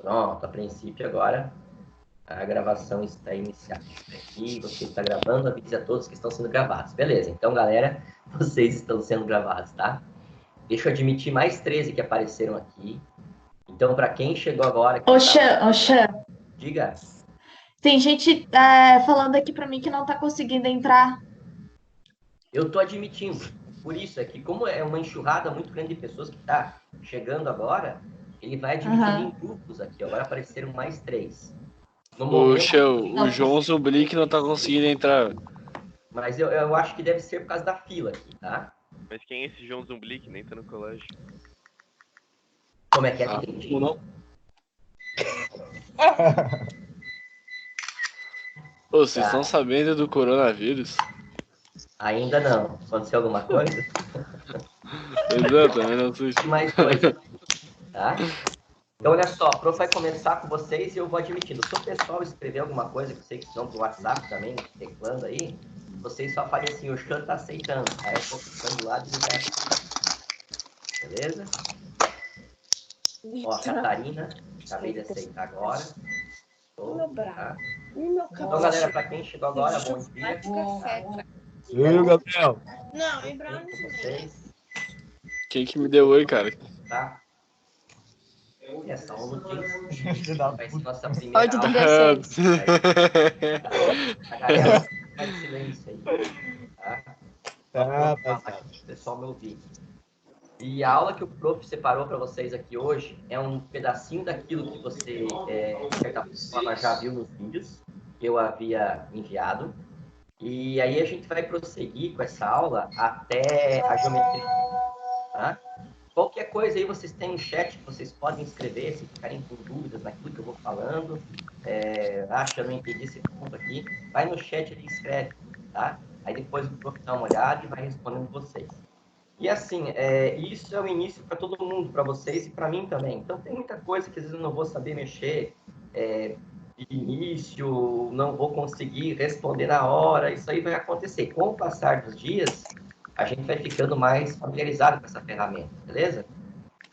Pronto, a princípio agora a gravação está iniciada. Aqui você está gravando, avise a todos que estão sendo gravados. Beleza, então galera, vocês estão sendo gravados, tá? Deixa eu admitir mais 13 que apareceram aqui. Então, para quem chegou agora... Xan, diga. tem gente falando aqui para mim que não está conseguindo entrar. Eu estou admitindo. Por isso é que, como é uma enxurrada muito grande de pessoas que está chegando agora, ele vai admitindo em grupos aqui. Agora apareceram mais 3. Poxa, o João Zublick não tá conseguindo entrar. Mas eu acho que deve ser por causa da fila aqui, tá? Mas quem é esse João Zublick? Nem tá no colégio. Como é que é? Não? Ô, vocês estão sabendo do coronavírus? Ainda não. Aconteceu alguma coisa? Exatamente, não sei. Mais coisa. Tá? Então, olha só, o prof vai começar com vocês e eu vou admitindo. Se o pessoal escrever alguma coisa que vocês estão pro WhatsApp também, teclando aí, vocês só falem assim, o Xan tá aceitando. Aí eu tô ficando do lado e ele vai. Beleza? Ó, a Catarina, acabei de aceitar agora. Tá? Então, galera, para quem chegou agora, bom dia. E aí, Gabriel? Não, em branco. Quem que me deu oi, cara? Tá? Essa aula no Teams vai ser nossa primeira Oi, tudo bem, A galera faz silêncio aí. Tá? O pessoal me ouvir. E a aula que o prof separou para vocês aqui hoje é um pedacinho daquilo que você, de certa forma, já viu nos vídeos que eu havia enviado. E aí a gente vai prosseguir com essa aula até a geometria. Tá? Qualquer coisa aí vocês têm um chat que vocês podem escrever se ficarem com dúvidas naquilo que eu vou falando. Eu não entendi esse ponto aqui. Vai no chat e escreve, tá? Aí depois o prof dá uma olhada e vai respondendo vocês. E assim, isso é o início para todo mundo, para vocês e para mim também. Então tem muita coisa que às vezes eu não vou saber mexer de início, não vou conseguir responder na hora. Isso aí vai acontecer. Com o passar dos dias, a gente vai ficando mais familiarizado com essa ferramenta, beleza?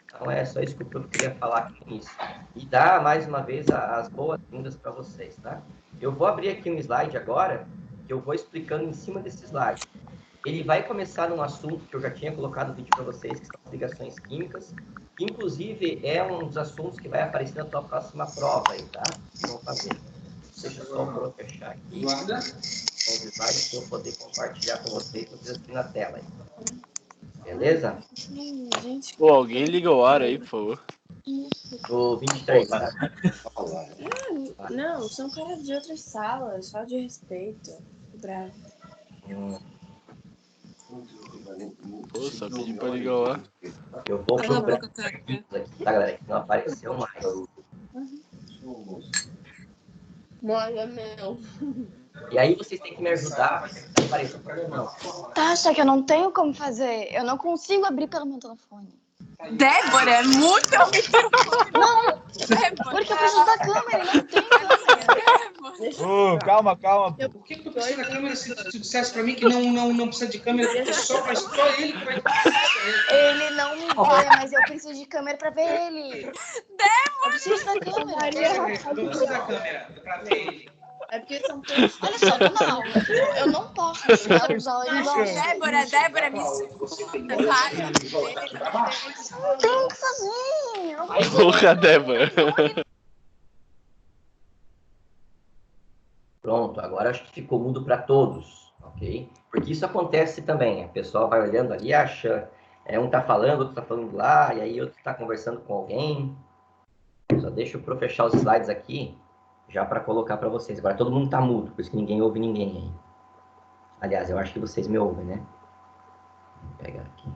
Então é só isso que eu queria falar aqui no início. E dar mais uma vez as boas-vindas para vocês, tá? Eu vou abrir aqui um slide agora, que eu vou explicando em cima desse slide. Ele vai começar num assunto que eu já tinha colocado no vídeo para vocês, que são as ligações químicas. Inclusive, é um dos assuntos que vai aparecer na tua próxima prova aí, tá? Vamos fazer. Deixa eu só fechar aqui. Os slides para eu poder compartilhar com vocês aqui na tela. Aí. Beleza? Pô, alguém liga o ar aí, por favor. O 23, tá? Não, são caras de outras salas, só de respeito. Bravo. Pô, só pedi pra ligar o ar. Eu vou procurar aqui, tá, galera? Que não apareceu mais. Molha meu. E aí vocês têm que me ajudar para que apareça para não. Tá, só que eu não tenho como fazer. Eu não consigo abrir pelo meu telefone. Débora, é muito Não, porque eu preciso da câmera, não tem câmera. Calma. Por que tu precisa da câmera se tu dissesse pra mim que não precisa de câmera, porque só ele que vai... Ele não me vê, mas eu preciso de câmera pra ver ele. Débora! Eu preciso da câmera. Não precisa da câmera pra ver ele. É porque são todos... Olha só, não. Eu não posso usar ele igual. Débora, me escuta, para. Não tem o que fazer. Porra, Débora. Pronto, agora acho que ficou mudo para todos, ok? Porque isso acontece também, a pessoa vai olhando ali, acha, um tá falando, outro tá falando lá, e aí outro tá conversando com alguém. Só deixa eu fechar os slides aqui, já para colocar para vocês. Agora todo mundo tá mudo, por isso que ninguém ouve ninguém aí. Aliás, eu acho que vocês me ouvem, né? Vou pegar aqui.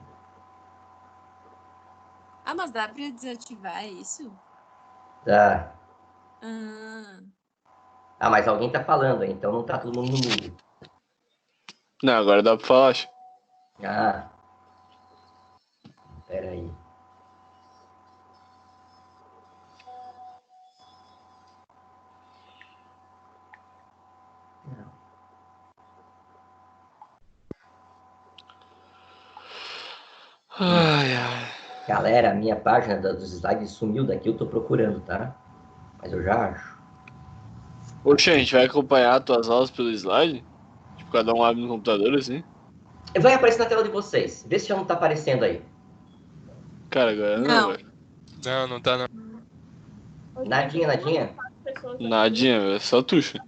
Ah, mas dá pra desativar isso? Tá. Ah, mas alguém tá falando aí, então não tá todo mundo no mudo. Não, agora dá pra falar, acho. Pera aí. Ai. Galera, a minha página dos slides sumiu daqui, eu tô procurando, tá? Mas eu já acho. Poxa, a gente vai acompanhar as tuas aulas pelo slide? Tipo, cada um abre no computador, assim? Vai aparecer na tela de vocês. Vê se já não tá aparecendo aí. Cara, agora não, Não. velho. Não tá não. Nadinha, nadinha? Nadinha, velho. Só tuxa.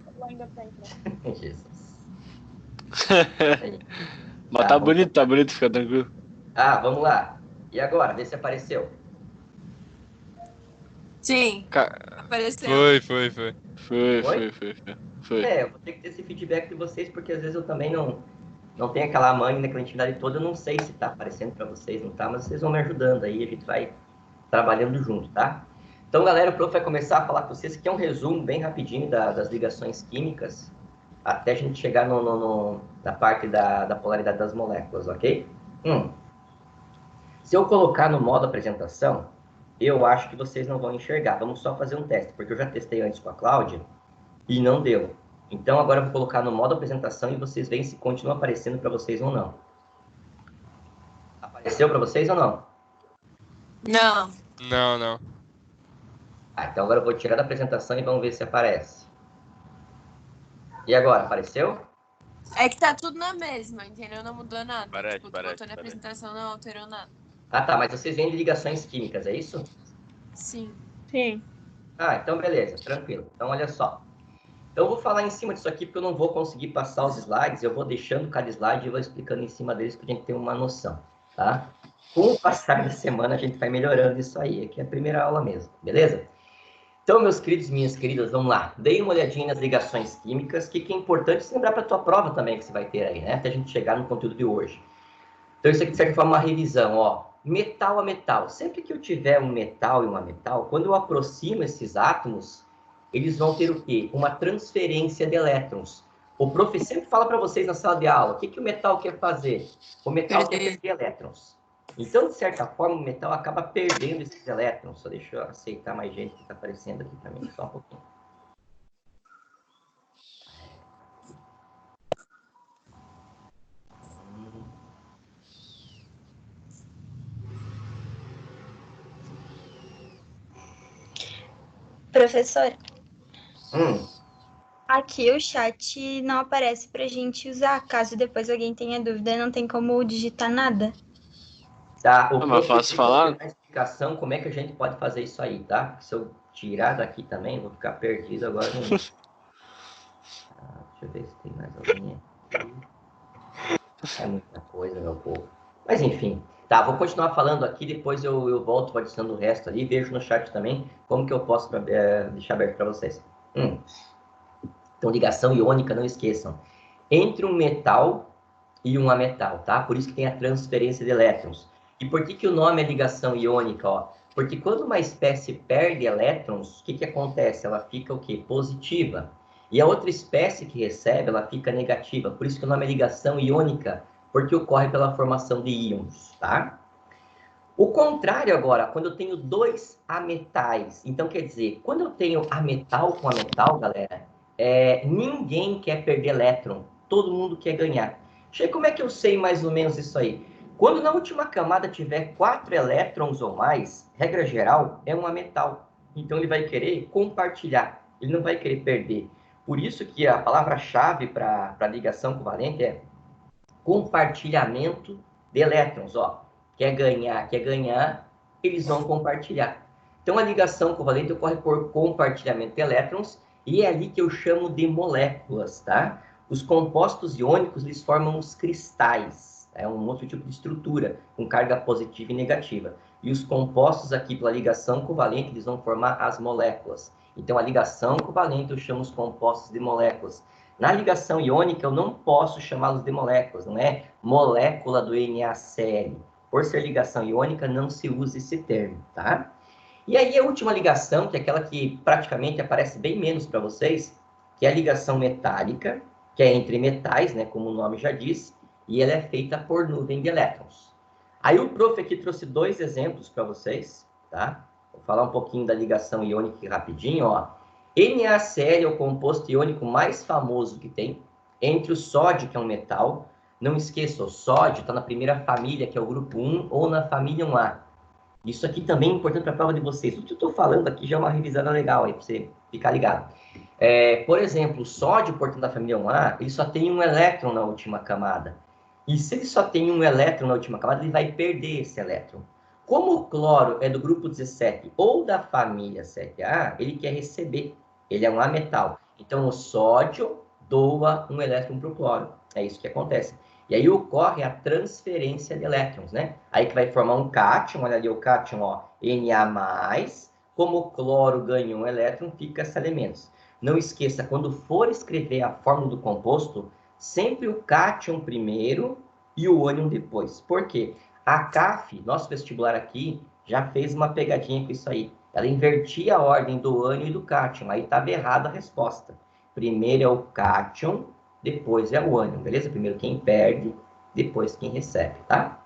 Jesus. Mas tá bonito, fica tranquilo. Ah, vamos lá. E agora? Vê se apareceu. Sim, Cara, apareceu. Foi. foi. Eu vou ter que ter esse feedback de vocês, porque às vezes eu também não tenho aquela manha, naquela intimidade toda. Eu não sei se tá aparecendo para vocês, não tá? Mas vocês vão me ajudando aí, a gente vai trabalhando junto, tá? Então, galera, o prof vai começar a falar com vocês, que é um resumo bem rapidinho das ligações químicas, até a gente chegar na parte da polaridade das moléculas, ok? Se eu colocar no modo apresentação, eu acho que vocês não vão enxergar. Vamos só fazer um teste, porque eu já testei antes com a Cláudia e não deu. Então, agora eu vou colocar no modo apresentação e vocês veem se continua aparecendo para vocês ou não. Apareceu para vocês ou não? Não. Não. Então agora eu vou tirar da apresentação e vamos ver se aparece. E agora, apareceu? É que tá tudo na mesma, entendeu? Não mudou nada. Parece. Botou na apresentação, não alterou nada. Ah, tá, mas vocês vêm de ligações químicas, é isso? Sim. Sim. Então beleza, tranquilo. Então olha só. Então eu vou falar em cima disso aqui porque eu não vou conseguir passar os slides, eu vou deixando cada slide e vou explicando em cima deles para a gente ter uma noção, tá? Com o passar da semana a gente vai melhorando isso aí, aqui é a primeira aula mesmo, beleza? Então, meus queridos e minhas queridas, vamos lá. Deem uma olhadinha nas ligações químicas, que é importante se lembrar para a tua prova também que você vai ter aí, né? Até a gente chegar no conteúdo de hoje. Então, isso aqui, de certa forma, é uma revisão, ó. Metal a metal. Sempre que eu tiver um metal e uma metal, quando eu aproximo esses átomos, eles vão ter o quê? Uma transferência de elétrons. O prof sempre fala para vocês na sala de aula, o que o metal quer fazer? O metal quer perder elétrons. Então, de certa forma, o metal acaba perdendo esses elétrons. Só deixa eu aceitar mais gente que está aparecendo aqui para mim, só um pouquinho. Professor, Hum, aqui o chat não aparece pra gente usar. Caso depois alguém tenha dúvida, não tem como digitar nada. tá, o mas fácil falar? a explicação como é que a gente pode fazer isso aí, tá? Se eu tirar daqui também, eu vou ficar perdido agora. Deixa eu ver se tem mais alguém aqui. É muita coisa, meu povo. Mas enfim, tá, vou continuar falando aqui, depois eu volto adicionando o resto ali, vejo no chat também como que eu posso deixar aberto para vocês. Então, ligação iônica, não esqueçam. Entre um metal e um ametal, tá? Por isso que tem a transferência de elétrons. E por que o nome é ligação iônica, ó? Porque quando uma espécie perde elétrons, o que acontece? Ela fica o quê? Positiva. E a outra espécie que recebe, ela fica negativa. Por isso que o nome é ligação iônica, porque ocorre pela formação de íons, tá? O contrário agora, quando eu tenho dois ametais. Então, quer dizer, quando eu tenho ametal com ametal, galera, ninguém quer perder elétron. Todo mundo quer ganhar. Como é que eu sei mais ou menos isso aí? Quando na última camada tiver 4 elétrons ou mais, regra geral, é um ametal. Então, ele vai querer compartilhar. Ele não vai querer perder. Por isso que a palavra-chave para ligação covalente é compartilhamento de elétrons. Ó, quer ganhar, eles vão compartilhar. Então, a ligação covalente ocorre por compartilhamento de elétrons e é ali que eu chamo de moléculas, tá? Os compostos iônicos, eles formam os cristais. É um outro tipo de estrutura, com carga positiva e negativa. E os compostos aqui, pela ligação covalente, eles vão formar as moléculas. Então, a ligação covalente eu chamo os compostos de moléculas. Na ligação iônica, eu não posso chamá-los de moléculas, não é molécula do NaCl. Por ser ligação iônica, não se usa esse termo, tá? E aí, a última ligação, que é aquela que praticamente aparece bem menos para vocês, que é a ligação metálica, que é entre metais, né, como o nome já diz, e ela é feita por nuvem de elétrons. Aí o prof aqui trouxe 2 exemplos para vocês, tá? Vou falar um pouquinho da ligação iônica aqui rapidinho, ó. NaCl é o composto iônico mais famoso que tem, entre o sódio, que é um metal. Não esqueça, o sódio está na primeira família, que é o grupo 1, ou na família 1A. Isso aqui também é importante para a prova de vocês. Tudo que eu estou falando aqui já é uma revisada legal aí, para você ficar ligado. Por exemplo, o sódio, portanto, da família 1A, ele só tem um elétron na última camada. E se ele só tem um elétron na última camada, ele vai perder esse elétron. Como o cloro é do grupo 17 ou da família 7A, ele quer receber. Ele é um ametal. Então, o sódio doa um elétron para o cloro. É isso que acontece. E aí ocorre a transferência de elétrons, né? Aí que vai formar um cátion, olha ali o cátion, ó, Na+. Como o cloro ganha um elétron, fica esses elementos. Não esqueça, quando for escrever a fórmula do composto, sempre o cátion primeiro e o ânion depois. Por quê? A CAF, nosso vestibular aqui, já fez uma pegadinha com isso aí. Ela invertia a ordem do ânion e do cátion. Aí estava errada a resposta. Primeiro é o cátion, depois é o ânion, beleza? Primeiro quem perde, depois quem recebe, tá?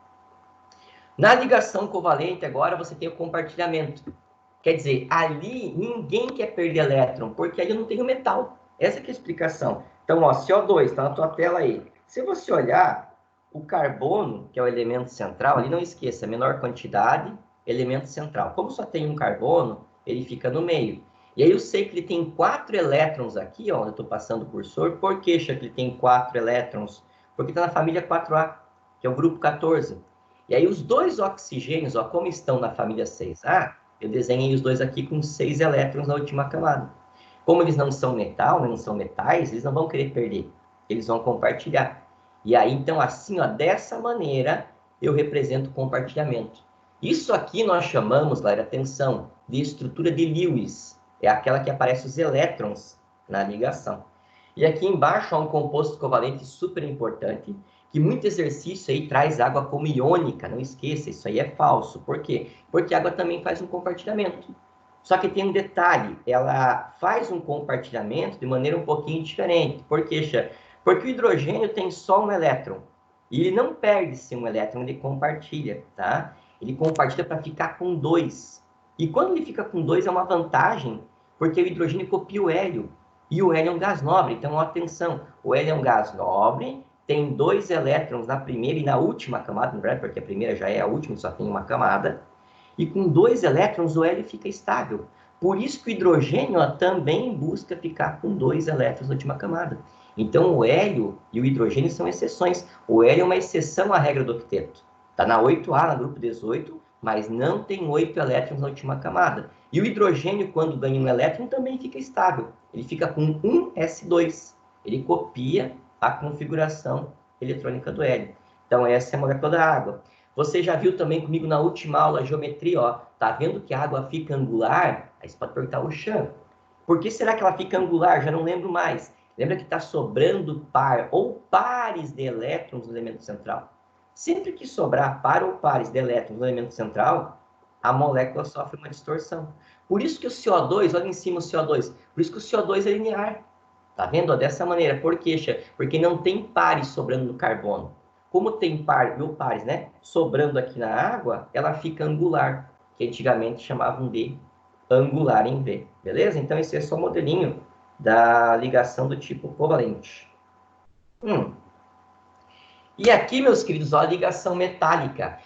Na ligação covalente, agora você tem o compartilhamento. Quer dizer, ali ninguém quer perder elétron, porque ali eu não tenho metal. Essa que é a explicação. Então, ó, CO2, está na tua tela aí. Se você olhar, o carbono, que é o elemento central, ali não esqueça, menor quantidade, elemento central. Como só tem um carbono, ele fica no meio. E aí eu sei que ele tem 4 elétrons aqui, ó, eu estou passando o cursor. Por que ele tem 4 elétrons? Porque está na família 4A, que é o grupo 14. E aí os dois oxigênios, ó, como estão na família 6A, eu desenhei os dois aqui com 6 elétrons na última camada. Como eles não são metal, não são metais, eles não vão querer perder. Eles vão compartilhar. E aí, então, assim, ó, dessa maneira, eu represento o compartilhamento. Isso aqui nós chamamos, galera, atenção, de estrutura de Lewis. É aquela que aparece os elétrons na ligação. E aqui embaixo há um composto covalente super importante, que muito exercício aí traz água como iônica, não esqueça, isso aí é falso. Por quê? Porque a água também faz um compartilhamento. Só que tem um detalhe, ela faz um compartilhamento de maneira um pouquinho diferente. Por quê, Xê? Porque o hidrogênio tem só um elétron. E ele não perde-se um elétron, ele compartilha, tá? Ele compartilha para ficar com 2. E quando ele fica com 2 é uma vantagem, porque o hidrogênio copia o hélio. E o hélio é um gás nobre, então atenção, o hélio é um gás nobre, tem 2 elétrons na primeira e na última camada, na verdade, porque a primeira já é a última, só tem uma camada. E com 2 elétrons o hélio fica estável. Por isso que o hidrogênio também busca ficar com 2 elétrons na última camada. Então o hélio e o hidrogênio são exceções. O hélio é uma exceção à regra do octeto. Está na 8A, no grupo 18, mas não tem 8 elétrons na última camada. E o hidrogênio, quando ganha um elétron, também fica estável. Ele fica com 1s2. Ele copia a configuração eletrônica do hélio. Então essa é a molécula da água. Você já viu também comigo na última aula a geometria, ó. Tá vendo que a água fica angular? Aí você pode perguntar, o Xan, por que será que ela fica angular? Já não lembro mais. Lembra que está sobrando par ou pares de elétrons no elemento central? Sempre que sobrar par ou pares de elétrons no elemento central, a molécula sofre uma distorção. Por isso que o CO2, olha em cima o CO2, por isso que o CO2 é linear. Tá vendo? Dessa maneira. Por quê, Xan? Porque não tem pares sobrando no carbono. Como tem par ou pares, né, sobrando aqui na água, ela fica angular, que antigamente chamavam de angular em V. Beleza? Então esse é só o modelinho da ligação do tipo covalente. E aqui, meus queridos, ó, a ligação metálica.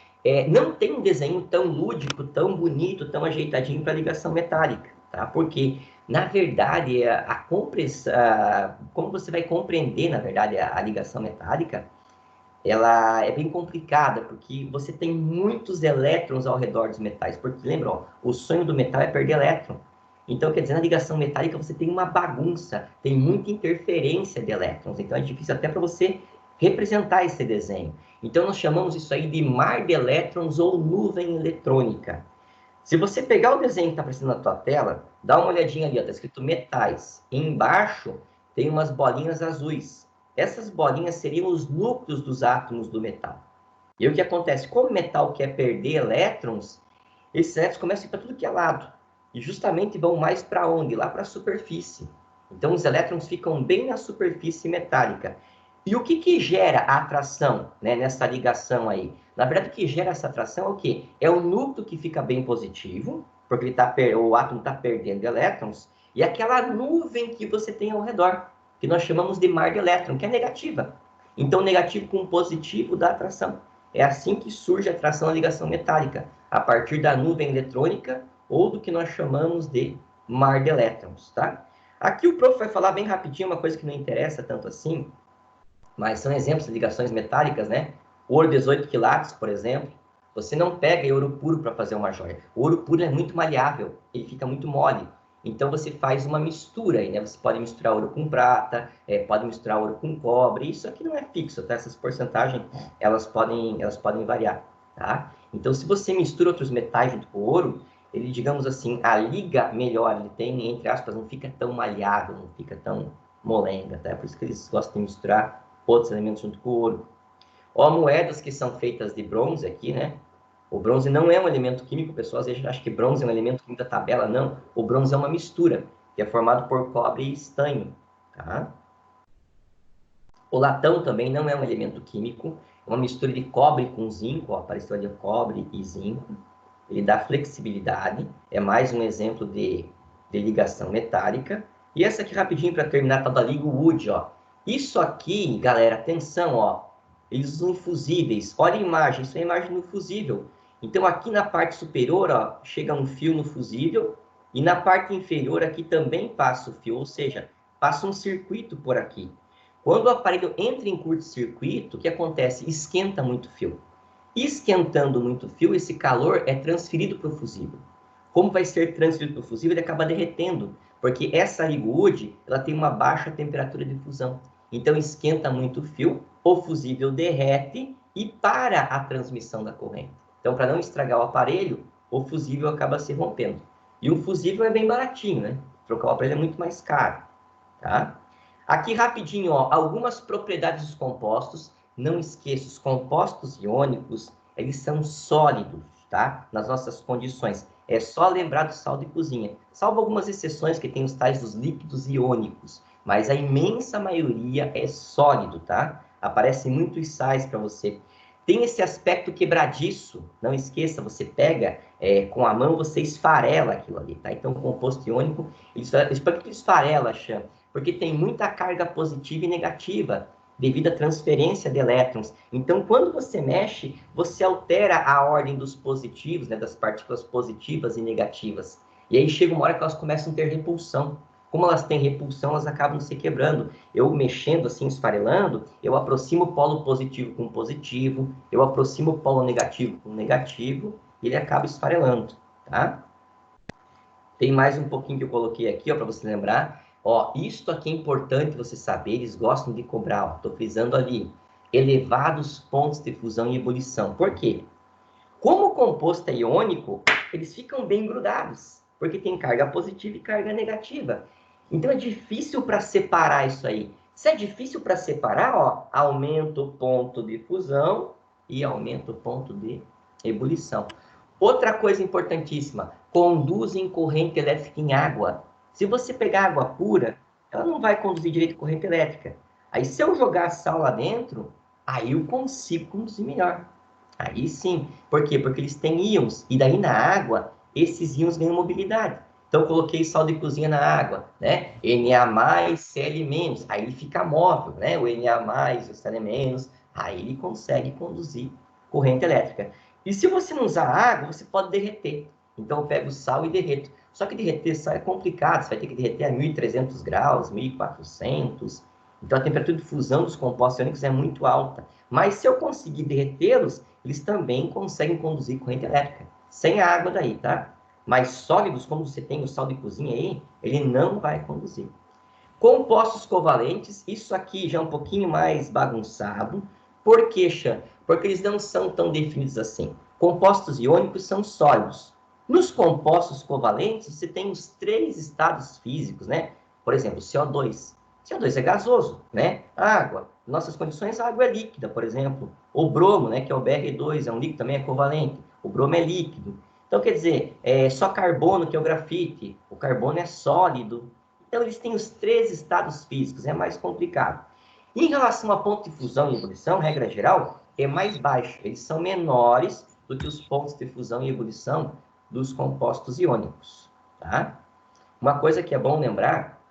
Não tem um desenho tão lúdico, tão bonito, tão ajeitadinho para ligação metálica, tá? Porque, na verdade, como você vai compreender, na verdade, a ligação metálica, ela é bem complicada, porque você tem muitos elétrons ao redor dos metais. Porque, lembra, ó, o sonho do metal é perder elétron. Então, quer dizer, na ligação metálica você tem uma bagunça, tem muita interferência de elétrons. Então, é difícil até para você representar esse desenho. Então, nós chamamos isso aí de mar de elétrons ou nuvem eletrônica. Se você pegar o desenho que está aparecendo na tua tela, dá uma olhadinha ali, está escrito metais. E embaixo tem umas bolinhas azuis. Essas bolinhas seriam os núcleos dos átomos do metal. E o que acontece? Como o metal quer perder elétrons, esses elétrons começam a ir para tudo que é lado. E justamente vão mais para onde? Lá para a superfície. Então, os elétrons ficam bem na superfície metálica. E o que gera a atração, né, nessa ligação aí? Na verdade, o que gera essa atração é o quê? É o núcleo que fica bem positivo, porque o átomo está perdendo elétrons, e aquela nuvem que você tem ao redor, que nós chamamos de mar de elétron, que é negativa. Então, negativo com positivo dá atração. É assim que surge a atração na ligação metálica. a partir da nuvem eletrônica ou do que nós chamamos de mar de elétrons, tá? Aqui o prof vai falar bem rapidinho uma coisa que não interessa tanto assim, mas são exemplos de ligações metálicas, né? Ouro 18 quilates, por exemplo, você não pega ouro puro para fazer uma joia. O ouro puro é muito maleável, ele fica muito mole. Então, você faz uma mistura aí, né? Você pode misturar ouro com prata, pode misturar ouro com cobre. Isso aqui não é fixo, tá? Essas porcentagens, elas podem variar, tá? Então, se você mistura outros metais junto com o ouro, ele, digamos assim, a liga melhor, ele tem, entre aspas, não fica tão malhado, não fica tão molenga, tá? É por isso que eles gostam de misturar outros elementos junto com o ouro. Ó, moedas que são feitas de bronze aqui, né? O bronze não é um elemento químico, pessoal às vezes acham que bronze é um elemento químico da tabela, não. O bronze é uma mistura, que é formado por cobre e estanho, tá? O latão também não é um elemento químico, é uma mistura de cobre com zinco, ó, apareceu ali cobre e zinco. Ele dá flexibilidade, é mais um exemplo de ligação metálica. E essa aqui rapidinho para terminar, tá da Ligo Wood, ó. Isso aqui, galera, atenção, ó. Eles usam infusíveis. Olha a imagem, isso é a imagem do fusível. Então, aqui na parte superior, ó, chega um fio no fusível, e na parte inferior aqui também passa o fio, ou seja, passa um circuito por aqui. Quando o aparelho entra em curto-circuito, o que acontece? Esquenta muito o fio. Esquentando muito o fio, esse calor é transferido para o fusível. Como vai ser transferido para o fusível? Ele acaba derretendo, porque essa Ligwood, ela tem uma baixa temperatura de fusão. Então, esquenta muito o fio, o fusível derrete e para a transmissão da corrente. Então, para não estragar o aparelho, o fusível acaba se rompendo. E o fusível é bem baratinho, né? Trocar o aparelho é muito mais caro, tá? Aqui, rapidinho, ó, algumas propriedades dos compostos. Não esqueça, os compostos iônicos, eles são sólidos, tá? Nas nossas condições. É só lembrar do sal de cozinha. Salvo algumas exceções que tem os tais dos líquidos iônicos. Mas a imensa maioria é sólido, tá? Aparecem muitos sais para você. Tem esse aspecto quebradiço, não esqueça, você pega com a mão, você esfarela aquilo ali, tá? Então, o composto iônico, por que esfarela, Chan? Porque tem muita carga positiva e negativa, devido à transferência de elétrons. Então, quando você mexe, você altera a ordem dos positivos, né, das partículas positivas e negativas. E aí chega uma hora que elas começam a ter repulsão. Como elas têm repulsão, elas acabam se quebrando. Eu mexendo assim, esfarelando, eu aproximo o polo positivo com positivo, eu aproximo o polo negativo com negativo, e ele acaba esfarelando, tá? Tem mais um pouquinho que eu coloquei aqui, ó, para você lembrar. Ó, isto aqui é importante você saber, eles gostam de cobrar, ó, tô frisando ali, elevados pontos de fusão e ebulição. Por quê? Como o composto é iônico, eles ficam bem grudados, porque tem carga positiva e carga negativa. Então, é difícil para separar isso aí. Se é difícil para separar, ó, aumenta o ponto de fusão e aumenta o ponto de ebulição. Outra coisa importantíssima, conduzem corrente elétrica em água. Se você pegar água pura, ela não vai conduzir direito corrente elétrica. Aí, se eu jogar sal lá dentro, aí eu consigo conduzir melhor. Aí sim. Por quê? Porque eles têm íons. E daí, na água, esses íons ganham mobilidade. Então, eu coloquei sal de cozinha na água, né? Na+, Cl-, aí ele fica móvel, né? O Na+, o Cl-, aí ele consegue conduzir corrente elétrica. E se você não usar água, você pode derreter. Então, eu pego o sal e derreto. Só que derreter sal é complicado, você vai ter que derreter a 1.300 graus, 1.400. Então, a temperatura de fusão dos compostos iônicos é muito alta. Mas, se eu conseguir derretê-los, eles também conseguem conduzir corrente elétrica. Sem a água daí, tá? Mas sólidos, como você tem o sal de cozinha aí, ele não vai conduzir. Compostos covalentes, isso aqui já é um pouquinho mais bagunçado. Por quê, Chan? Porque eles não são tão definidos assim. Compostos iônicos são sólidos. Nos compostos covalentes, você tem os 3 estados físicos, né? Por exemplo, CO2. CO2 é gasoso, né? Água. Em nossas condições, a água é líquida, por exemplo. O bromo, né, que é o Br2, é um líquido, também é covalente. O bromo é líquido. Então, quer dizer, só carbono, que é o grafite. O carbono é sólido. Então, eles têm os 3 estados físicos, é mais complicado. Em relação a ponto de fusão e ebulição, regra geral, é mais baixo. Eles são menores do que os pontos de fusão e ebulição dos compostos iônicos, tá? Uma coisa que é bom lembrar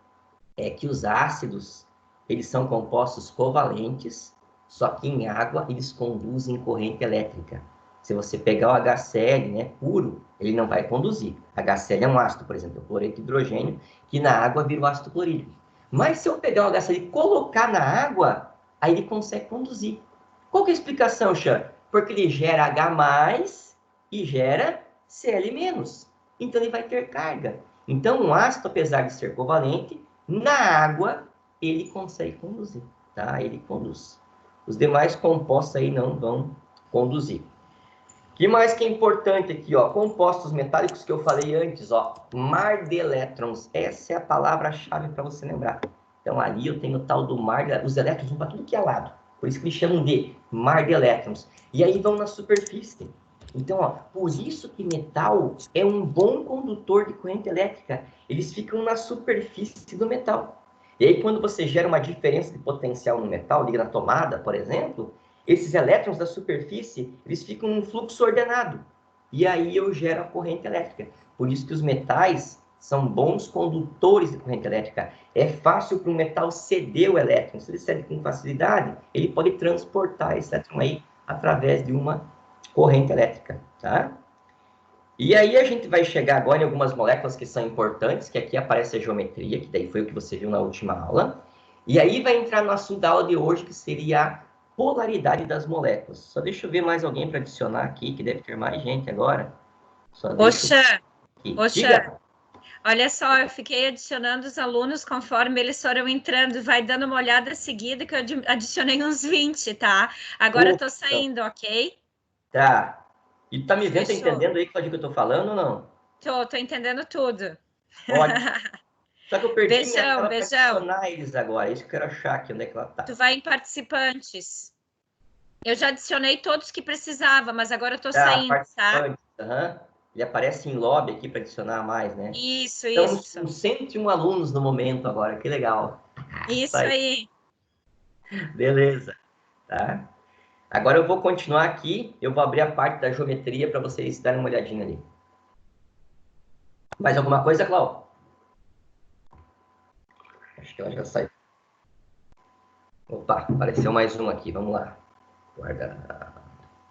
é que os ácidos, eles são compostos covalentes, só que em água eles conduzem corrente elétrica. Se você pegar o HCl, né, puro, ele não vai conduzir. HCl é um ácido, por exemplo, o cloreto de hidrogênio, que na água vira o ácido clorídrico. Mas se eu pegar o HCl e colocar na água, aí ele consegue conduzir. Qual que é a explicação, Xan? Porque ele gera H+, e gera Cl-. Então, ele vai ter carga. Então, um ácido, apesar de ser covalente, na água, ele consegue conduzir, tá? Ele conduz. Os demais compostos aí não vão conduzir. O que mais que é importante aqui, ó? Compostos metálicos que eu falei antes, ó. Mar de elétrons. Essa é a palavra-chave para você lembrar. Então, ali eu tenho o tal do mar de... Os elétrons vão para tudo que é lado. Por isso que eles chamam de mar de elétrons. E aí vão na superfície. Então, ó, por isso que metal é um bom condutor de corrente elétrica. Eles ficam na superfície do metal. E aí, quando você gera uma diferença de potencial no metal, liga na tomada, por exemplo, esses elétrons da superfície, eles ficam em fluxo ordenado. E aí eu gero a corrente elétrica. Por isso que os metais são bons condutores de corrente elétrica. É fácil para um metal ceder o elétron. Se ele cede com facilidade, ele pode transportar esse elétron aí através de uma corrente elétrica, tá? E aí a gente vai chegar agora em algumas moléculas que são importantes, que aqui aparece a geometria, que daí foi o que você viu na última aula. E aí vai entrar no assunto da aula de hoje, que seria a polaridade das moléculas. Só deixa eu ver mais alguém para adicionar aqui, que deve ter mais gente agora. Poxa, Diga. olha só, eu fiquei adicionando os alunos conforme eles foram entrando, vai dando uma olhada seguida que eu adicionei uns 20, tá? Agora eu tô saindo, ok? Tá. E tá me vendo, tá Fechou. entendendo aí que eu tô falando ou não? Tô entendendo tudo. Ótimo. Só que eu perdi minha tela para Beijão. adicionar eles agora. Isso que eu quero achar aqui, onde é que ela tá. Tu vai em participantes. Eu já adicionei todos que precisava, mas agora eu tô Tá, saindo, tá? participantes, aham. Ele aparece em lobby aqui para adicionar mais, né? Isso, Estamos isso. com 101 alunos no momento agora, que legal. Isso aí. Beleza, tá? Agora eu vou continuar aqui, eu vou abrir a parte da geometria para vocês darem uma olhadinha ali. Mais alguma coisa, Cláudio? Acho que ela já saiu. Opa, apareceu mais um aqui, vamos lá. Guarda.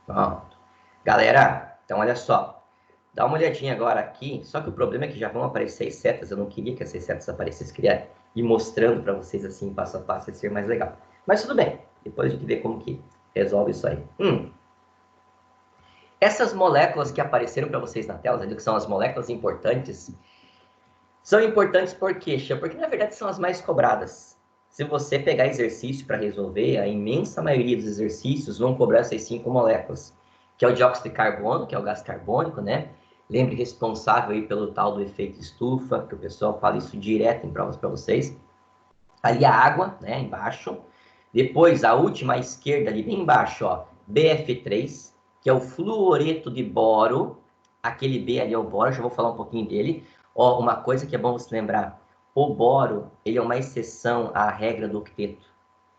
Pronto. Galera, então olha só. Dá uma olhadinha agora aqui, só que o problema é que já vão aparecer as setas, eu não queria que essas setas aparecessem, queria ir mostrando para vocês assim, passo a passo, ia ser mais legal. Mas tudo bem, depois a gente vê como que resolve isso aí. Essas moléculas que apareceram para vocês na tela, que são as moléculas importantes, são importantes por quê, Xia? Porque na verdade são as mais cobradas. Se você pegar exercício para resolver, a imensa maioria dos exercícios vão cobrar essas 5 moléculas, que é o dióxido de carbono, que é o gás carbônico, né? Lembre, responsável aí pelo tal do efeito estufa, que o pessoal fala isso direto em provas para vocês. Ali a água, né, embaixo. Depois, a última à esquerda, ali bem embaixo, ó, BF3, que é o fluoreto de boro. Aquele B ali é o boro, já vou falar um pouquinho dele. Ó, uma coisa que é bom você lembrar. O boro, ele é uma exceção à regra do octeto.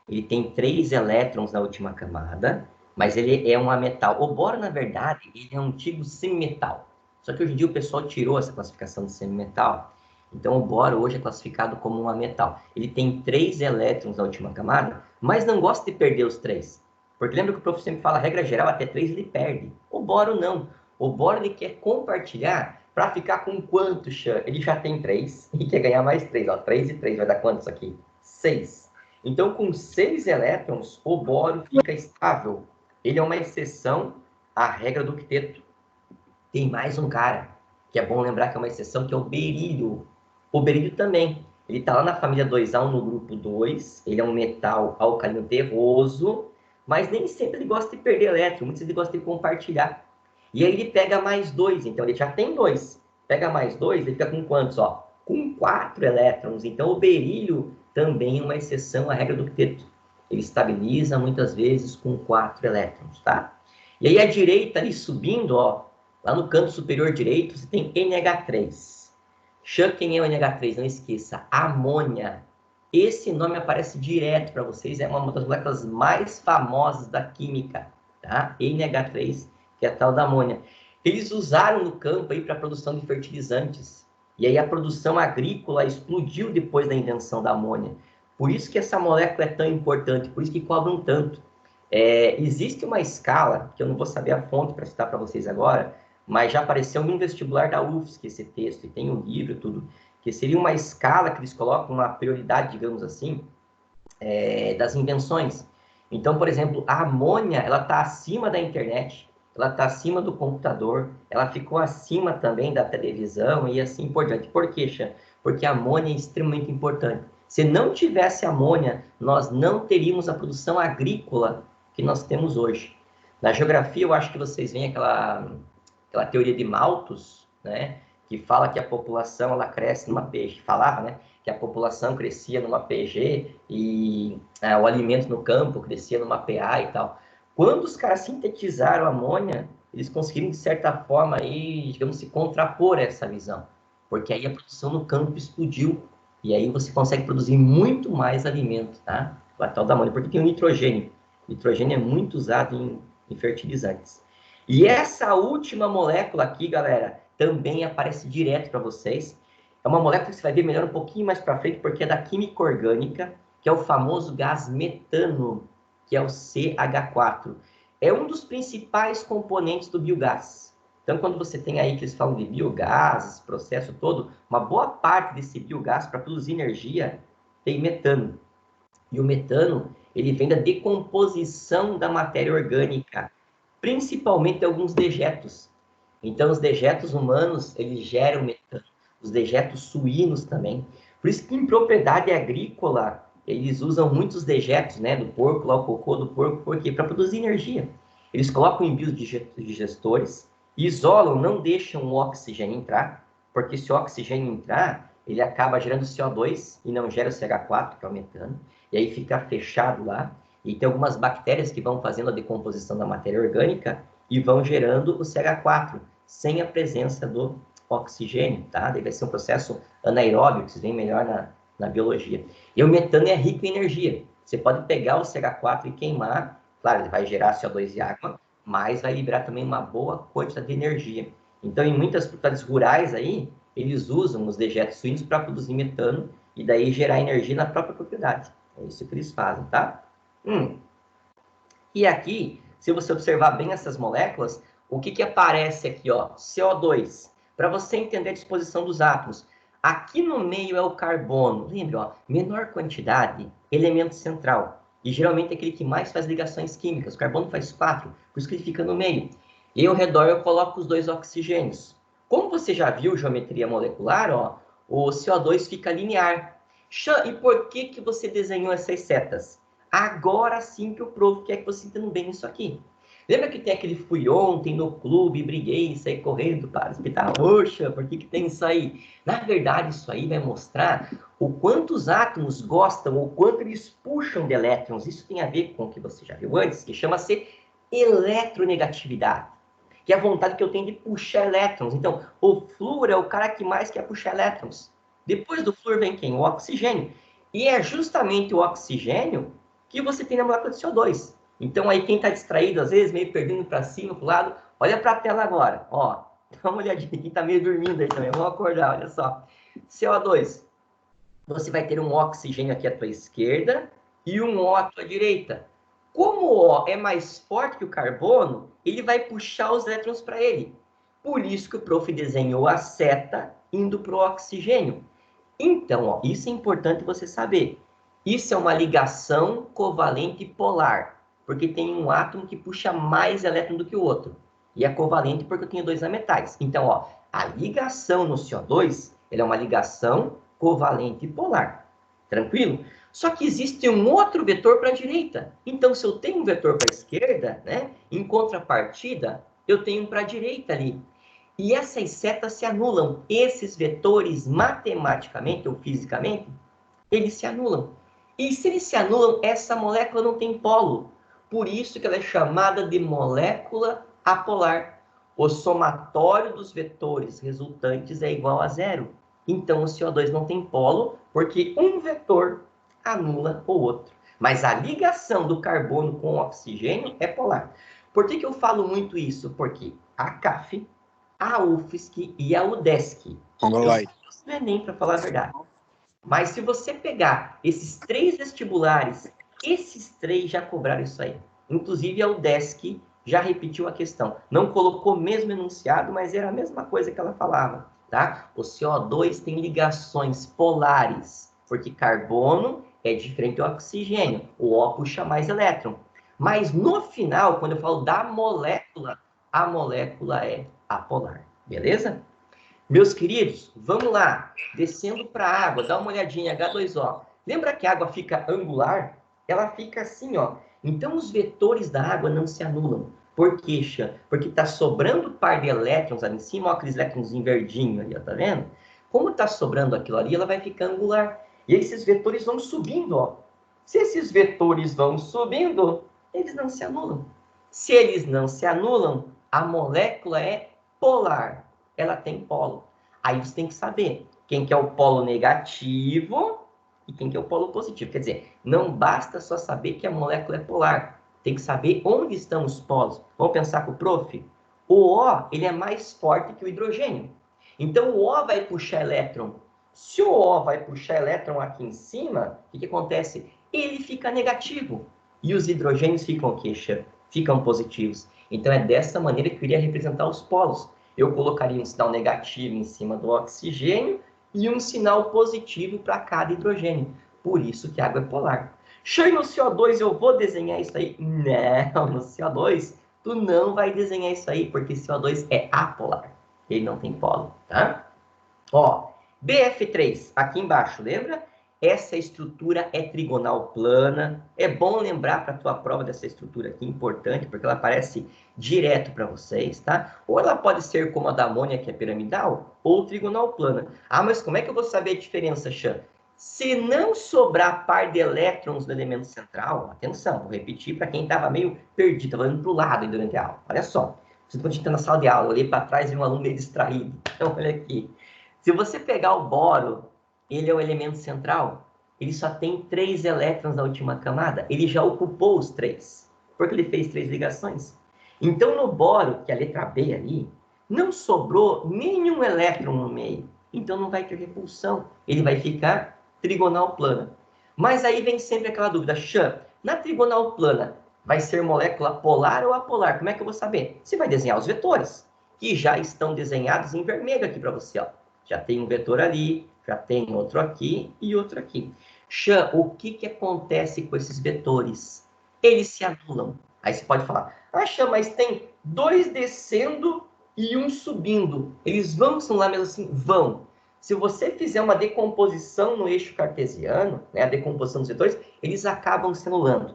Ele tem 3 elétrons na última camada, mas ele é um ametal. O boro, na verdade, ele é um antigo semimetal. Só que hoje em dia o pessoal tirou essa classificação de semimetal. Então, o boro hoje é classificado como um ametal. Ele tem 3 elétrons na última camada, mas não gosta de perder os 3. Porque lembra que o professor sempre fala, a regra geral, até 3 ele perde. O boro não. O boro ele quer compartilhar para ficar com quanto, Xan? Ele já tem 3 e quer ganhar mais 3. Ó, 3 e 3 vai dar quantos aqui? 6. Então, com 6 elétrons, o boro fica estável. Ele é uma exceção à regra do octeto. Tem mais um cara, que é bom lembrar que é uma exceção, que é o berílio. O berílio também. Ele está lá na família 2A, no grupo 2. Ele é um metal alcalino terroso, mas nem sempre ele gosta de perder elétron. Muitos ele gosta de compartilhar. E aí ele pega mais 2. Então, ele já tem 2. Pega mais 2, ele fica com quantos? Ó? Com 4 elétrons. Então, o berílio também é uma exceção à regra do octeto. Ele estabiliza muitas vezes com 4 elétrons, tá? E aí, à direita, ali subindo, ó, lá no canto superior direito, você tem NH3. Xan, quem é o NH3? Não esqueça, amônia. Esse nome aparece direto para vocês, é uma das moléculas mais famosas da química, tá? NH3, que é a tal da amônia. Eles usaram no campo aí para a produção de fertilizantes. E aí a produção agrícola explodiu depois da invenção da amônia. Por isso que essa molécula é tão importante, por isso que cobram tanto. Existe uma escala, que eu não vou saber a fonte para citar para vocês agora, mas já apareceu no vestibular da UFSC esse texto, e tem um livro e tudo, que seria uma escala que eles colocam uma prioridade, digamos assim, das invenções. Então, por exemplo, a amônia, ela está acima da internet, ela está acima do computador, ela ficou acima também da televisão e assim por diante. Por quê, Xan? Porque a amônia é extremamente importante. Se não tivesse amônia, nós não teríamos a produção agrícola que nós temos hoje. Na geografia, eu acho que vocês veem aquela teoria de Malthus, né? Que fala que a população ela cresce numa PG, falava, né? Que a população crescia numa PG e o alimento no campo crescia numa PA e tal. Quando os caras sintetizaram a amônia, eles conseguiram, de certa forma, aí, digamos, se contrapor essa visão. Porque aí a produção no campo explodiu. E aí você consegue produzir muito mais alimento, tá? A tal da amônia, porque tem o nitrogênio. O nitrogênio é muito usado em fertilizantes. E essa última molécula aqui, galera, também aparece direto para vocês. É uma molécula que você vai ver melhor um pouquinho mais para frente, porque é da química orgânica, que é o famoso gás metano, que é o CH4. É um dos principais componentes do biogás. Então, quando você tem aí que eles falam de biogás, esse processo todo, uma boa parte desse biogás para produzir energia tem metano. E o metano, ele vem da decomposição da matéria orgânica, principalmente alguns dejetos. Então, os dejetos humanos, eles geram metano. Os dejetos suínos também. Por isso que em propriedade agrícola, eles usam muitos dejetos, né, do porco, lá o cocô do porco, por quê? Para produzir energia. Eles colocam em biodigestores, isolam, não deixam o oxigênio entrar, porque se o oxigênio entrar, ele acaba gerando CO2 e não gera o CH4, que é o metano, e aí fica fechado lá, e tem algumas bactérias que vão fazendo a decomposição da matéria orgânica e vão gerando o CH4, sem a presença do oxigênio, tá? Deve ser um processo anaeróbio, que vocês veem melhor na biologia. E o metano é rico em energia. Você pode pegar o CH4 e queimar, claro, ele vai gerar CO2 e água, mas vai liberar também uma boa quantidade de energia. Então, em muitas propriedades rurais aí, eles usam os dejetos suínos para produzir metano e daí gerar energia na própria propriedade. É isso que eles fazem, tá? E aqui, se você observar bem essas moléculas, o que aparece aqui, ó? CO2. Para você entender a disposição dos átomos. Aqui no meio é o carbono. Lembra, ó, menor quantidade, elemento central. E geralmente é aquele que mais faz ligações químicas. O carbono faz 4, por isso que ele fica no meio. E ao redor eu coloco os 2 oxigênios. Como você já viu geometria molecular, ó, o CO2 fica linear. E por que você desenhou essas setas? Agora sim que o prof quer que você entenda bem isso aqui. Lembra que tem aquele fui ontem no clube, briguei, saí correndo para espetar roxa, por que tem isso aí? Na verdade, isso aí vai mostrar o quanto os átomos gostam, ou quanto eles puxam de elétrons. Isso tem a ver com o que você já viu antes, que chama-se eletronegatividade, que é a vontade que eu tenho de puxar elétrons. Então, o flúor é o cara que mais quer puxar elétrons. Depois do flúor vem quem? O oxigênio. E é justamente o oxigênio que você tem na molécula de CO2. Então, aí quem está distraído, às vezes, meio perdendo para cima, para o lado, olha para a tela agora. Ó, dá uma olhadinha. Quem está meio dormindo aí também, vamos acordar, olha só. CO2. Você vai ter um oxigênio aqui à tua esquerda e um O à tua direita. Como o O é mais forte que o carbono, ele vai puxar os elétrons para ele. Por isso que o prof desenhou a seta indo para o oxigênio. Então, ó, isso é importante você saber. Isso é uma ligação covalente polar, porque tem um átomo que puxa mais elétron do que o outro. E é covalente porque eu tenho 2 ametais. Então, ó, a ligação no CO2, ela é uma ligação covalente polar. Tranquilo? Só que existe um outro vetor para a direita. Então, se eu tenho um vetor para a esquerda, né, em contrapartida, eu tenho um para a direita ali. E essas setas se anulam. Esses vetores, matematicamente ou fisicamente, eles se anulam. E se eles se anulam, essa molécula não tem polo. Por isso que ela é chamada de molécula apolar. O somatório dos vetores resultantes é igual a 0. Então, o CO2 não tem polo, porque um vetor anula o outro. Mas a ligação do carbono com o oxigênio é polar. Por que eu falo muito isso? Porque a CAF, a UFSC e a UDESC, Vamos lá. não é nem para falar a verdade. Mas se você pegar esses 3 vestibulares, esses 3 já cobraram isso aí. Inclusive, a UDESC já repetiu a questão. Não colocou o mesmo enunciado, mas era a mesma coisa que ela falava, tá? O CO2 tem ligações polares, porque carbono é diferente do oxigênio. O O puxa mais elétron. Mas no final, quando eu falo da molécula, a molécula é apolar. Beleza? Meus queridos, vamos lá. Descendo para a água, dá uma olhadinha, H2O. Lembra que a água fica angular? Ela fica assim, ó. Então, os vetores da água não se anulam. Por quê, Xan? Porque está sobrando par de elétrons ali em cima, ó, aqueles elétrons em verdinho ali, ó, tá vendo? Como está sobrando aquilo ali, ela vai ficar angular. E esses vetores vão subindo, ó. Se esses vetores vão subindo, eles não se anulam. Se eles não se anulam, a molécula é polar. Ela tem polo. Aí você tem que saber quem que é o polo negativo e quem que é o polo positivo. Quer dizer, não basta só saber que a molécula é polar. Tem que saber onde estão os polos. Vamos pensar com o prof? O O, ele é mais forte que o hidrogênio. Então, o O vai puxar elétron. Se o O vai puxar elétron aqui em cima, o que acontece? Ele fica negativo. E os hidrogênios ficam o quê, Xan? Ficam positivos. Então, é dessa maneira que eu iria representar os polos. Eu colocaria um sinal negativo em cima do oxigênio e um sinal positivo para cada hidrogênio. Por isso que a água é polar. Xan, no CO2 eu vou desenhar isso aí? Não, no CO2 tu não vai desenhar isso aí, porque CO2 é apolar. Ele não tem polo, tá? Ó, BF3, aqui embaixo, lembra? Essa estrutura é trigonal plana. É bom lembrar para a tua prova dessa estrutura aqui, importante, porque ela aparece direto para vocês, tá? Ou ela pode ser como a da amônia, que é piramidal, ou trigonal plana. Ah, mas como é que eu vou saber a diferença, Xan? Se não sobrar par de elétrons no elemento central, atenção, vou repetir para quem estava meio perdido, estava olhando para o lado aí durante a aula. Olha só, você está na sala de aula, eu olhei para trás e vi um aluno meio distraído. Então, olha aqui. Se você pegar o boro, ele é o elemento central, ele só tem 3 elétrons na última camada, ele já ocupou os 3, porque ele fez 3 ligações. Então, no boro, que é a letra B ali, não sobrou nenhum elétron no meio, então não vai ter repulsão, ele vai ficar trigonal plana. Mas aí vem sempre aquela dúvida, Xan, na trigonal plana, vai ser molécula polar ou apolar? Como é que eu vou saber? Você vai desenhar os vetores, que já estão desenhados em vermelho aqui para você, ó. Já tem um vetor ali, já tem outro aqui e outro aqui. Xan, o que acontece com esses vetores? Eles se anulam. Aí você pode falar, ah, Xan, mas tem 2 descendo e 1 subindo. Eles vão se anular mesmo assim? Vão. Se você fizer uma decomposição no eixo cartesiano, né, a decomposição dos vetores, eles acabam se anulando.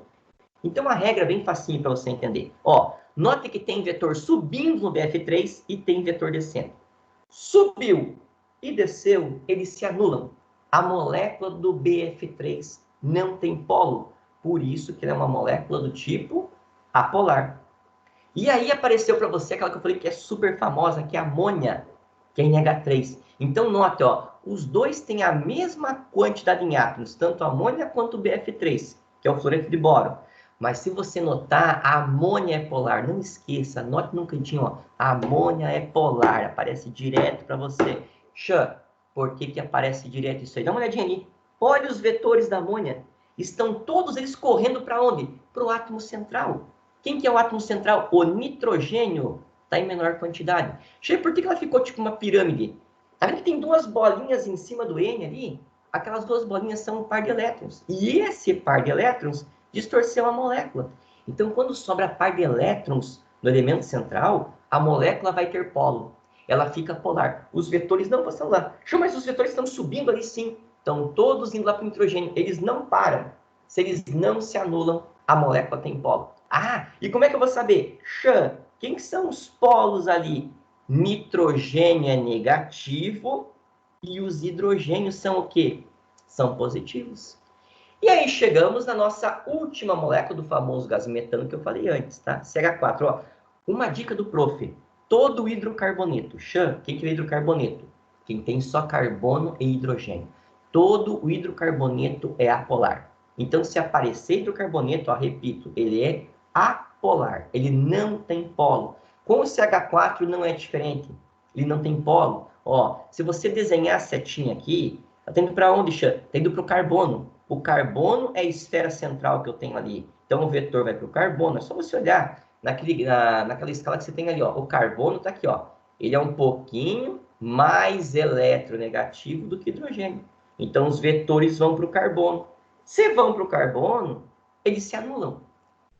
Então, a regra é bem facinho para você entender. Ó, note que tem vetor subindo no BF3 e tem vetor descendo. Subiu e desceu, eles se anulam. A molécula do BF3 não tem polo, por isso que ela é uma molécula do tipo apolar. E aí apareceu para você aquela que eu falei que é super famosa, que é a amônia, que é NH3. Então, note, ó, os dois têm a mesma quantidade em átomos, tanto a amônia quanto o BF3, que é o fluoreto de boro. Mas se você notar, a amônia é polar. Não esqueça, note no cantinho, ó, a amônia é polar, aparece direto para você. Xan, por que aparece direto isso aí? Dá uma olhadinha ali. Olha os vetores da amônia. Estão todos eles correndo para onde? Para o átomo central. Quem que é o átomo central? O nitrogênio. Está em menor quantidade. Xan, por que ela ficou tipo uma pirâmide? Tá vendo que tem 2 bolinhas em cima do N ali? Aquelas 2 bolinhas são um par de elétrons. E esse par de elétrons distorceu a molécula. Então, quando sobra par de elétrons no elemento central, a molécula vai ter polo. Ela fica polar. Os vetores não passam lá. Mas os vetores estão subindo ali sim. Estão todos indo lá para o nitrogênio. Eles não param. Se eles não se anulam, a molécula tem polo. Ah, e como é que eu vou saber? Xan, quem são os polos ali? Nitrogênio é negativo e os hidrogênios são o quê? São positivos. E aí chegamos na nossa última molécula do famoso gás metano que eu falei antes, tá? CH4, ó. Uma dica do prof. Todo hidrocarboneto. Xan, quem que é hidrocarboneto? Quem tem só carbono e hidrogênio. Todo o hidrocarboneto é apolar. Então, se aparecer hidrocarboneto, ó, repito, ele é apolar. Ele não tem polo. Com o CH4 não é diferente. Ele não tem polo. Ó, se você desenhar a setinha aqui, tá indo para onde, Xan? Tá indo para o carbono. O carbono é a esfera central que eu tenho ali. Então, o vetor vai para o carbono. É só você olhar naquela escala que você tem ali, ó. O carbono está aqui, ó. Ele é um pouquinho mais eletronegativo do que hidrogênio. Então, os vetores vão para o carbono. Se vão para o carbono, eles se anulam.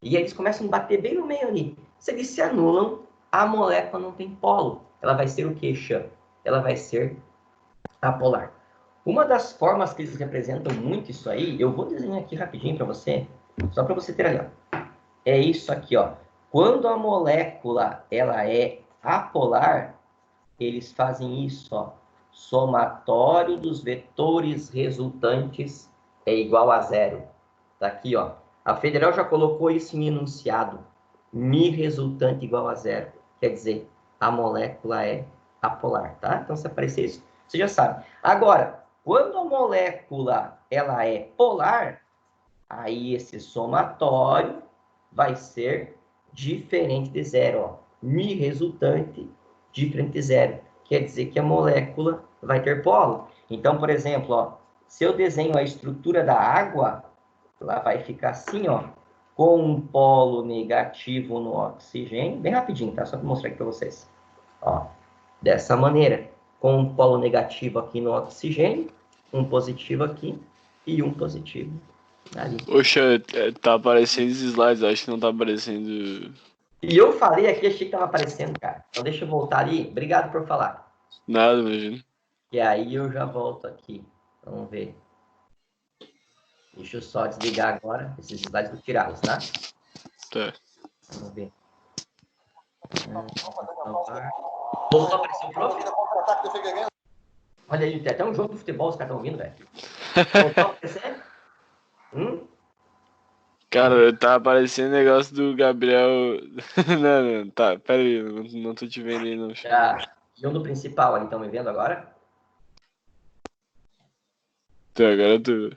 E eles começam a bater bem no meio ali. Se eles se anulam, a molécula não tem polo. Ela vai ser o quê, Chan? Ela vai ser apolar. Uma das formas que eles representam muito isso aí, eu vou desenhar aqui rapidinho para você, só para você ter ali, ó. É isso aqui, ó. Quando a molécula ela é apolar, eles fazem isso, ó. Somatório dos vetores resultantes é igual a 0. Tá aqui, ó. A Federal já colocou isso em enunciado. Mi resultante igual a 0. Quer dizer, a molécula é apolar, tá? Então, se aparecer isso, você já sabe. Agora, quando a molécula ela é polar, aí esse somatório vai ser diferente de 0, ó. Mi resultante diferente de 0. Quer dizer que a molécula vai ter polo. Então, por exemplo, ó, se eu desenho a estrutura da água, ela vai ficar assim, ó, com um polo negativo no oxigênio, bem rapidinho, tá? Só para mostrar aqui para vocês. Ó, dessa maneira, com um polo negativo aqui no oxigênio, um positivo aqui e um positivo ali. Poxa, tá aparecendo os slides, acho que não tá aparecendo. E eu falei aqui, achei que estava aparecendo, cara. Então deixa eu voltar ali. Obrigado por falar. Nada, imagina. E aí eu já volto aqui. Vamos ver. Deixa eu só desligar agora. Esses slides vou tirá-los, tá? Tá. Vamos ver. Voltou a aparecer o prof? Olha aí, tem até um jogo de futebol, os caras estão ouvindo, velho. Voltou a aparecer? Cara, tá aparecendo negócio do Gabriel. Não, tá, pera aí, não tô te vendo aí, não. E um do principal ali, estão me vendo agora? Tá, agora eu tô.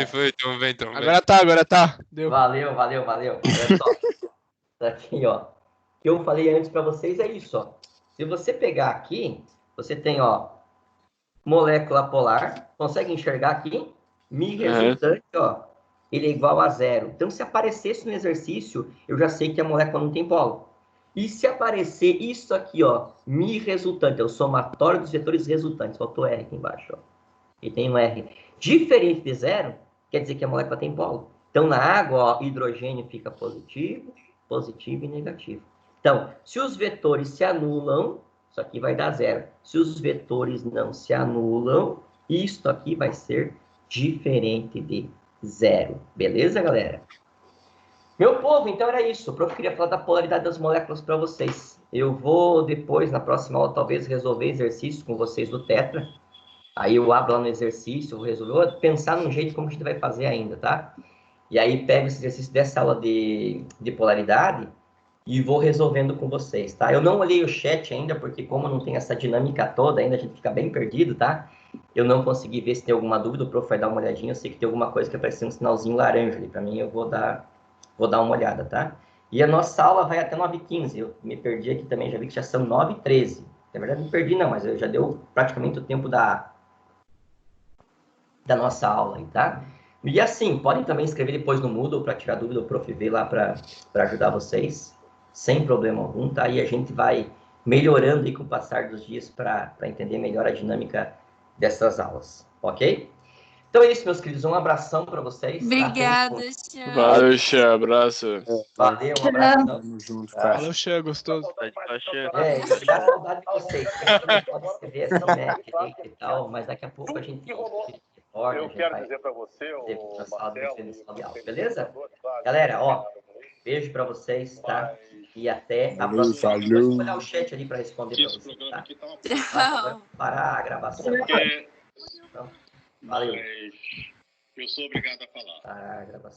Foi, tamo bem. Agora tá. Deu. Valeu. Olha só. Tá aqui, ó. O que eu falei antes para vocês é isso, ó. Se você pegar aqui, você tem, ó, molécula polar. Consegue enxergar aqui? Mi resultante, ó. Ele é igual a 0. Então, se aparecesse no exercício, eu já sei que a molécula não tem polo. E se aparecer isso aqui, ó, Mi resultante, é o somatório dos vetores resultantes. Faltou R aqui embaixo, ó. E tem um R. Diferente de 0, quer dizer que a molécula tem polo. Então, na água, ó, hidrogênio fica positivo e negativo. Então, se os vetores se anulam, isso aqui vai dar 0. Se os vetores não se anulam, isto aqui vai ser diferente de 0. Beleza, galera? Meu povo, então era isso. O prof queria falar da polaridade das moléculas para vocês. Eu vou depois, na próxima aula, talvez resolver exercícios com vocês do Tetra. Aí eu abro lá no exercício, vou pensar num jeito como a gente vai fazer ainda, tá? E aí pego esse exercício dessa aula de polaridade e vou resolvendo com vocês, tá? Eu não olhei o chat ainda, porque como não tem essa dinâmica toda ainda, a gente fica bem perdido, tá? Eu não consegui ver se tem alguma dúvida, o prof vai dar uma olhadinha, eu sei que tem alguma coisa que apareceu um sinalzinho laranja ali, para mim eu vou dar uma olhada, tá? E a nossa aula vai até 9h15, eu me perdi aqui também, já vi que já são 9h13. Na verdade, não me perdi não, mas eu já deu praticamente o tempo da nossa aula aí, tá? E assim, podem também escrever depois no Moodle para tirar dúvida, o prof vê lá para ajudar vocês, sem problema algum, tá? E a gente vai melhorando aí com o passar dos dias para entender melhor a dinâmica dessas aulas, ok? Então é isso, meus queridos, um abração para vocês. Obrigada, Xia. Valeu, Xia, abraço. Valeu, um abração. Tamo junto, cara. Valeu, Xia, gostoso. Me dá saudade de vocês. Não pode escrever assim, né, direito e tal, mas daqui a pouco a gente eu quero dizer para você, Marcelo, beleza? Galera, ó, beijo para vocês, tá? E até a próxima. Vou olhar o chat ali para responder para vocês, tá? Parar a gravação. Então, valeu. Eu sou obrigado a falar. Parar a gravação.